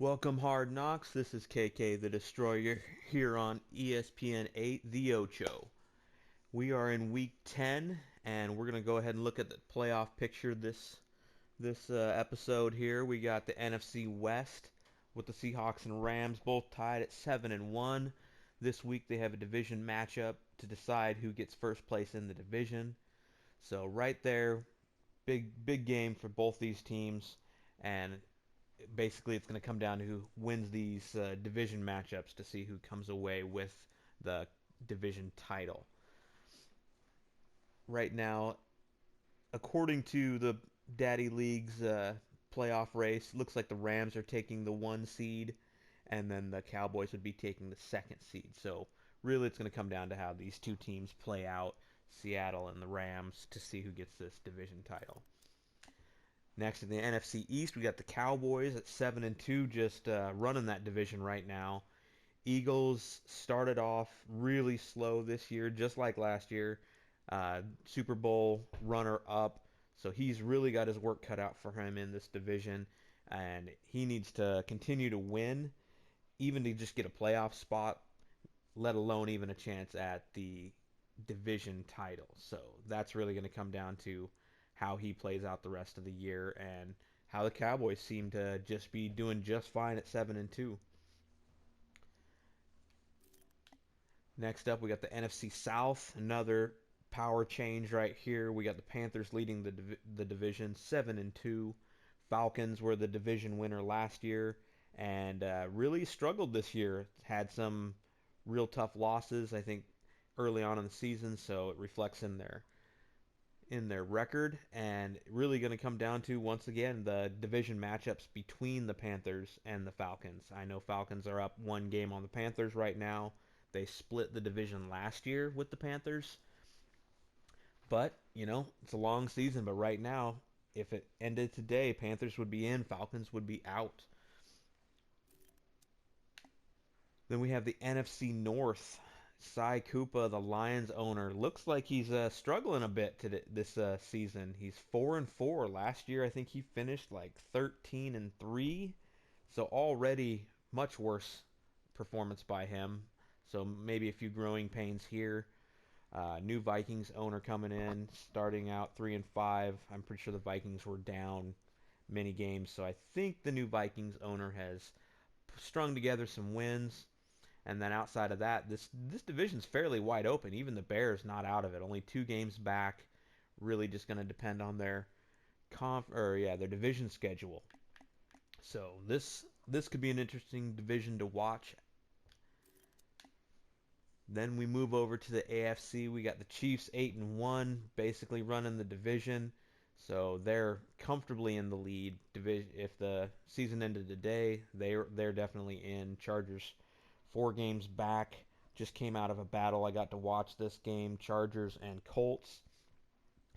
Welcome Hard Knocks, this is KK the Destroyer here on ESPN 8 The Ocho. We are in week 10 and we're going to go ahead and look at the playoff picture this episode here. We got the NFC West with the Seahawks and Rams both tied at 7-1. This week they have a division matchup to decide who gets first place in the division. So right there, big game for both these teams, and basically it's going to come down to who wins these division matchups to see who comes away with the division title. Right now, according to the Daddy League's playoff race, looks like the Rams are taking the 1 seed, and then the Cowboys would be taking the 2nd seed. So really it's going to come down to how these two teams play out, Seattle and the Rams, to see who gets this division title. Next in the NFC East, we got the Cowboys at 7-2, just running that division right now. Eagles started off really slow this year, just like last year. Super Bowl runner-up, so he's really got his work cut out for him in this division, and he needs to continue to win, even to just get a playoff spot, let alone even a chance at the division title. So that's really going to come down to how he plays out the rest of the year, and how the Cowboys seem to just be doing just fine at 7-2. Next up, we got the NFC South, another power change right here. We got the Panthers leading the division 7-2. Falcons were the division winner last year and really struggled this year. Had some real tough losses, I think, early on in the season, so it reflects in their record, and really going to come down to, once again, the division matchups between the Panthers and the Falcons. I know Falcons are up 1 game on the Panthers right now. They split the division last year with the Panthers. But, it's a long season, but right now, if it ended today, Panthers would be in, Falcons would be out. Then we have the NFC North. Cy Koopa, the Lions owner, looks like he's struggling a bit this season. He's 4-4. Last year, I think he finished like 13-3. So already much worse performance by him. So maybe a few growing pains here. New Vikings owner coming in, starting out 3-5. I'm pretty sure the Vikings were down many games, so I think the new Vikings owner has strung together some wins. And then outside of that, this division's fairly wide open. Even the Bears not out of it. Only 2 games back. Really just going to depend on their their division schedule. So this could be an interesting division to watch. Then we move over to the AFC. We got the Chiefs 8-1, basically running the division. So they're comfortably in the lead. If the season ended today, they're definitely in. Chargers 4 games back, just came out of a battle. I got to watch this game, Chargers and Colts.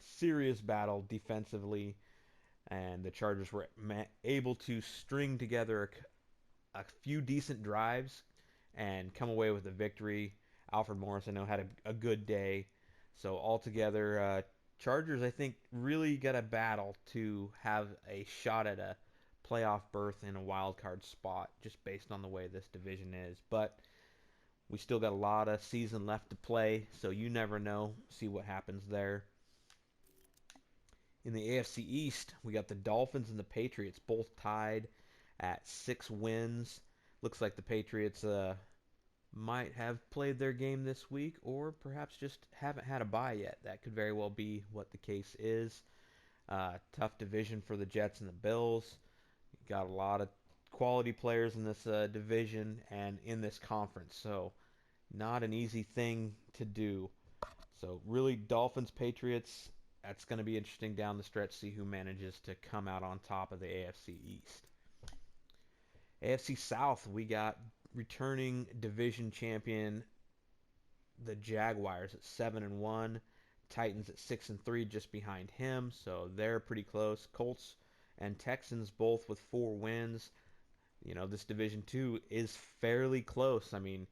Serious battle defensively, and the Chargers were able to string together a few decent drives and come away with a victory. Alfred Morris, I know, had a good day. So altogether, Chargers, I think, really got a battle to have a shot at a playoff berth in a wild card spot, just based on the way this division is. But we still got a lot of season left to play, so you never know. See what happens there. In the AFC East, we got the Dolphins and the Patriots both tied at 6 wins. Looks like the Patriots might have played their game this week, or perhaps just haven't had a bye yet. That could very well be what the case is. Tough division for the Jets and the Bills. Got a lot of quality players in this division and in this conference, so not an easy thing to do. So really, Dolphins, Patriots, that's going to be interesting down the stretch, see who manages to come out on top of the AFC East. AFC South, we got returning division champion, the Jaguars at 7-1. Titans at 6-3, just behind him, so they're pretty close. Colts and Texans both with 4 wins. This Division 2 is fairly close. I mean,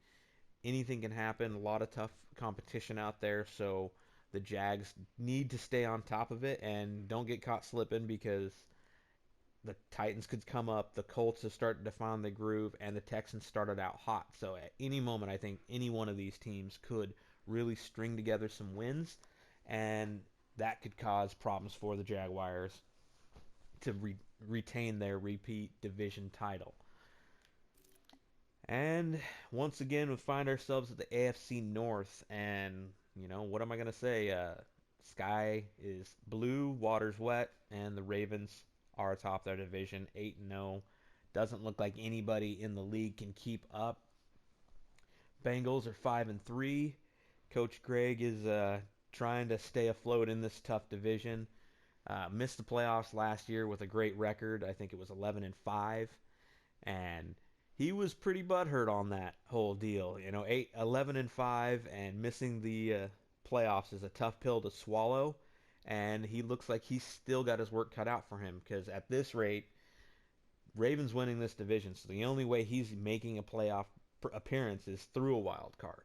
anything can happen. A lot of tough competition out there, so the Jags need to stay on top of it and don't get caught slipping, because the Titans could come up, the Colts have started to find the groove, and the Texans started out hot. So at any moment, I think any one of these teams could really string together some wins, and that could cause problems for the Jaguars to retain their repeat division title. And once again, we find ourselves at the AFC North, and what am I gonna say? Sky is blue, water's wet, and the Ravens are atop their division, 8-0. Doesn't look like anybody in the league can keep up. Bengals are 5-3. Coach Greg is trying to stay afloat in this tough division. Missed the playoffs last year with a great record. I think it was 11-5, and he was pretty butthurt on that whole deal. 11-5 and missing the playoffs is a tough pill to swallow, and he looks like he's still got his work cut out for him because at this rate, Ravens winning this division, so the only way he's making a playoff appearance is through a wild card.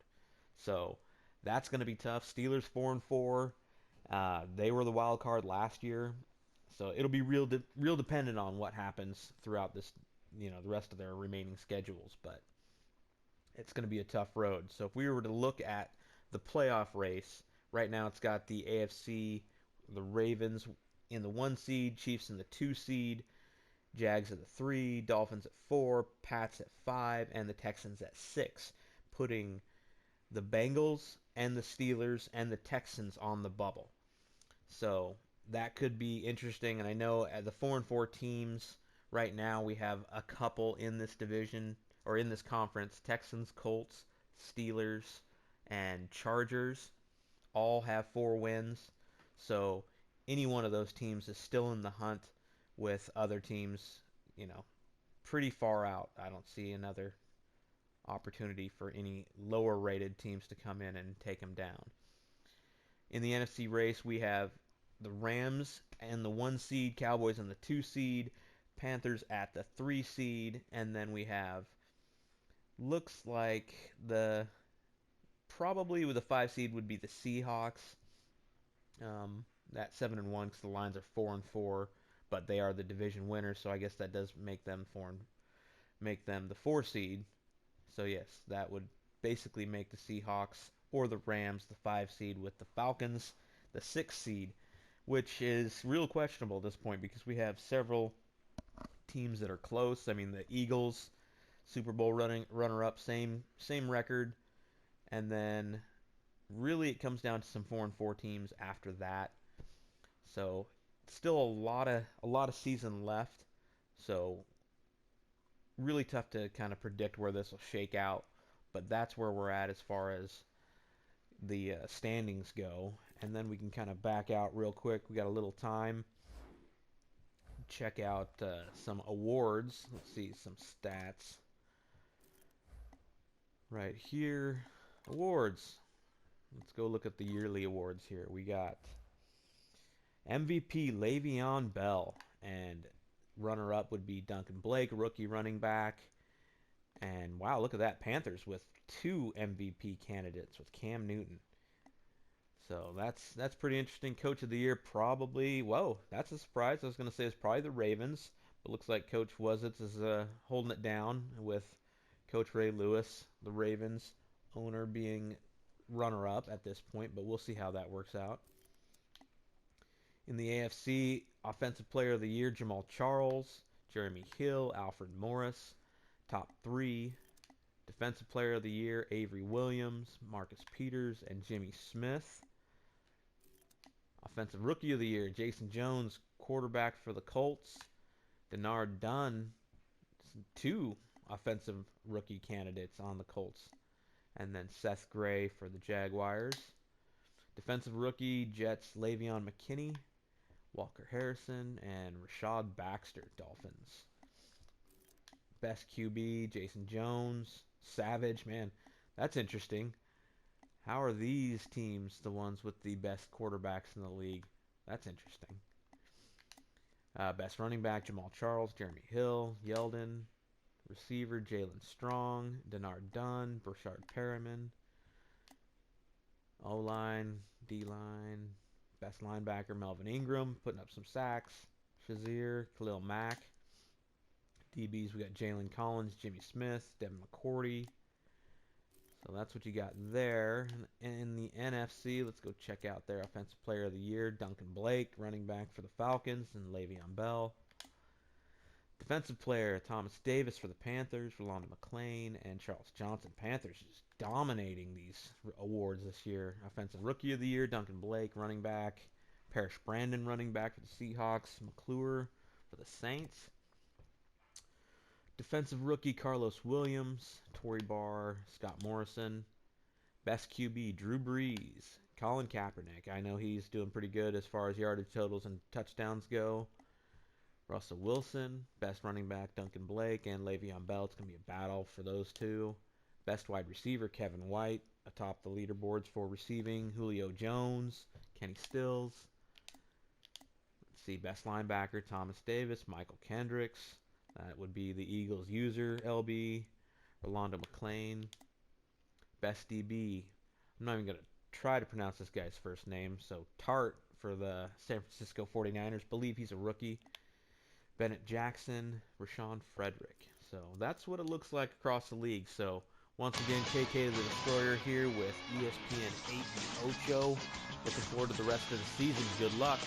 So that's going to be tough. Steelers 4-4. They were the wild card last year, so it'll be real dependent on what happens throughout this, the rest of their remaining schedules. But it's going to be a tough road. So if we were to look at the playoff race right now, it's got the AFC, the Ravens in the 1 seed, Chiefs in the 2 seed, Jags at the 3, Dolphins at 4, Pats at 5, and the Texans at 6, putting the Bengals and the Steelers and the Texans on the bubble. So that could be interesting. And I know at the 4-4 teams right now, we have a couple in this division or in this conference. Texans, Colts, Steelers, and Chargers all have 4 wins. So any one of those teams is still in the hunt with other teams, pretty far out. I don't see another opportunity for any lower rated teams to come in and take them down. In the NFC race, we have the Rams and the 1 seed, Cowboys and the 2 seed, Panthers at the 3 seed, and then we have, looks like probably with the 5 seed would be the Seahawks. That 7-1 because the Lions are 4-4, but they are the division winners, so I guess that does make them the 4 seed. So yes, that would basically make the Seahawks or the Rams the 5 seed, with the Falcons the 6 seed, which is real questionable at this point because we have several teams that are close. I mean, the Eagles, Super Bowl runner-up, same record, and then really it comes down to some 4-4 teams after that. So still a lot of season left. So really tough to kind of predict where this will shake out, but that's where we're at as far as the standings go. And then we can kind of back out real quick. We got a little time. Check out some awards. Let's see some stats right here. Awards. Let's go look at the yearly awards here. We got MVP Le'Veon Bell, and runner-up would be Duncan Blake, rookie running back. And wow, look at that. Panthers with 2 MVP candidates with Cam Newton. So that's pretty interesting. Coach of the year probably, whoa, that's a surprise. I was going to say it's probably the Ravens, but looks like Coach Wuzitz is holding it down with Coach Ray Lewis, the Ravens owner, being runner-up at this point, but we'll see how that works out. In the AFC, Offensive Player of the Year, Jamal Charles, Jeremy Hill, Alfred Morris. Top 3, Defensive Player of the Year, Avery Williams, Marcus Peters, and Jimmy Smith. Offensive Rookie of the Year, Jason Jones, quarterback for the Colts. Denard Dunn, 2 offensive rookie candidates on the Colts. And then Seth Gray for the Jaguars. Defensive Rookie, Jets, Le'Veon McKinney, Walker Harrison, and Rashad Baxter, Dolphins. Best QB, Jason Jones, Savage. Man, that's interesting. How are these teams the ones with the best quarterbacks in the league? That's interesting. Best running back, Jamal Charles, Jeremy Hill, Yeldon. Receiver, Jalen Strong, Denard Dunn, Brashard Perriman. O-line, D-line. Best linebacker, Melvin Ingram, putting up some sacks. Shazier, Khalil Mack. DBs, we got Jalen Collins, Jimmy Smith, Devin McCourty. So that's what you got there. And in the NFC, let's go check out their Offensive Player of the Year, Duncan Blake, running back for the Falcons, and Le'Veon Bell. Defensive player, Thomas Davis for the Panthers, Rolando McClain, and Charles Johnson. Panthers just dominating these awards this year. Offensive Rookie of the Year, Duncan Blake, running back. Parrish Brandon, running back for the Seahawks. McClure for the Saints. Defensive Rookie, Carlos Williams, Torrey Barr, Scott Morrison. Best QB, Drew Brees, Colin Kaepernick. I know he's doing pretty good as far as yardage totals and touchdowns go. Russell Wilson, best running back, Duncan Blake, and Le'Veon Bell. It's going to be a battle for those two. Best wide receiver, Kevin White, atop the leaderboards for receiving. Julio Jones, Kenny Stills. Let's see, best linebacker, Thomas Davis, Michael Kendricks. That would be the Eagles user, LB, Rolando McClain. Best DB, I'm not even going to try to pronounce this guy's first name. So Tart for the San Francisco 49ers. Believe he's a rookie. Bennett Jackson, Rashawn Frederick. So that's what it looks like across the league. So once again, KK the Destroyer here with ESPN 8 and Ocho. Looking forward to the rest of the season. Good luck.